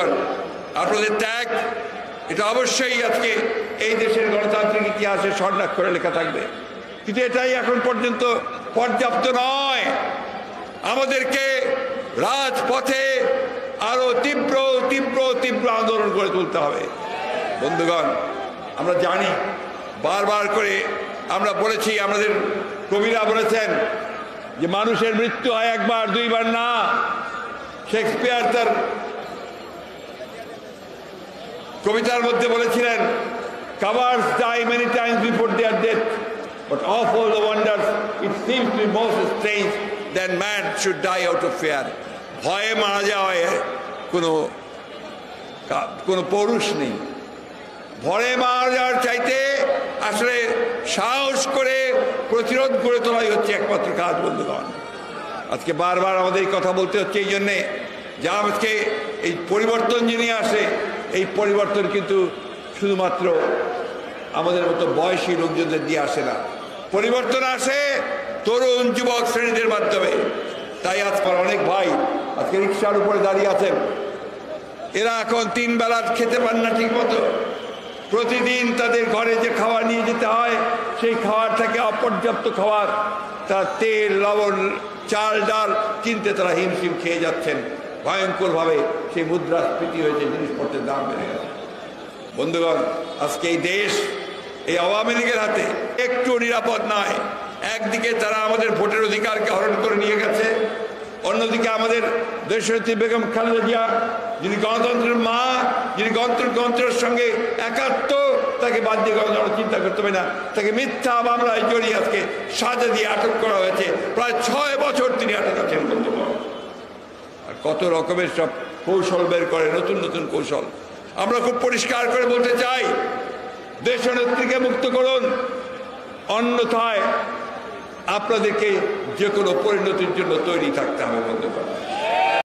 বন্ধুগণ, আপনাদের ত্যাগ এটা অবশ্যই আজকে এই দেশের গণতান্ত্রিক ইতিহাসে স্বর্ণাক্ষরে লেখা থাকবে। কিন্তু এটাই এখন পর্যন্ত পর্যাপ্ত নয়। আমাদেরকে রাজপথে আরো তীব্র তীব্র তীব্র আন্দোলন করে তুলতে হবে। বন্ধুগণ, আমরা জানি, বারবার করে আমরা বলেছি, আমাদের কবিরা বলেছেন যে মানুষের মৃত্যু হয় একবার দুইবার না। শেক্সপিয়ার তার কবিতার মধ্যে বলেছিলেন, cowards die many times before their death, but of all the wonders it seems to be most strange that man should die out of fear. ভয়ে মারা যাওয়ায় কোনো পৌরুষ নেই। ভয়ে মারা যাওয়ার চাইতে আসলে সাহস করে প্রতিরোধ করে তোলাই হচ্ছে একমাত্র কাজ। বন্ধুগণ, আজকে বারবার আমাদের এই কথা বলতে হচ্ছে এই জন্যে যে আজকে এই পরিবর্তন যিনি আসে, এই পরিবর্তন কিন্তু শুধুমাত্র আমাদের মতো বয়সী লোকজনদের দিয়ে আসে না, পরিবর্তন আসে তরুণ যুবক শ্রেণীদের মাধ্যমে। তাই আজকাল অনেক ভাই আজকে রিক্সার উপরে দাঁড়িয়ে আছেন, এরা এখন 3 বেলা খেতে পান না ঠিক মতো। প্রতিদিন তাদের ঘরে যে খাবার নিয়ে যেতে হয়, সেই খাবার থেকে অপর্যাপ্ত খাবার, তার তেল লবণ চাল ডাল কিনতে তারা হিমশিম খেয়ে যাচ্ছেন। ভয়ঙ্করভাবে সেই মুদ্রাস্ফীতি হয়েছে, জিনিসপত্রের দাম বেড়ে গেছে। বন্ধুগণ, আজকে এই দেশ এই আওয়ামী লীগের হাতে একটু নিরাপদ নয়। একদিকে তারা আমাদের ভোটের অধিকারকে হরণ করে নিয়ে গেছে, অন্যদিকে আমাদের দেশনেত্রী বেগম খালেদা জিয়া, যিনি গণতন্ত্রের মা, যিনি গণতন্ত্রের সঙ্গে একাত্ম, তাকে বাদ দিয়ে গণতন্ত্র চিন্তা করতে হবে না। তাকে মিথ্যা মামলায় জড়িয়ে আজকে সাজা দিয়ে আটক করা হয়েছে। প্রায় 6 বছর তিনি আটক আছেন। বন্ধুগণ, আর কত রকমের সব কৌশল বের করে, নতুন নতুন কৌশল। আমরা খুব পরিষ্কার করে বলতে চাই, দেশনেত্রীকে মুক্ত করুন, অন্যথায় আপনাদেরকে যে কোনো পরিণতির জন্য তৈরি থাকতে হবে। বন্ধুগণ,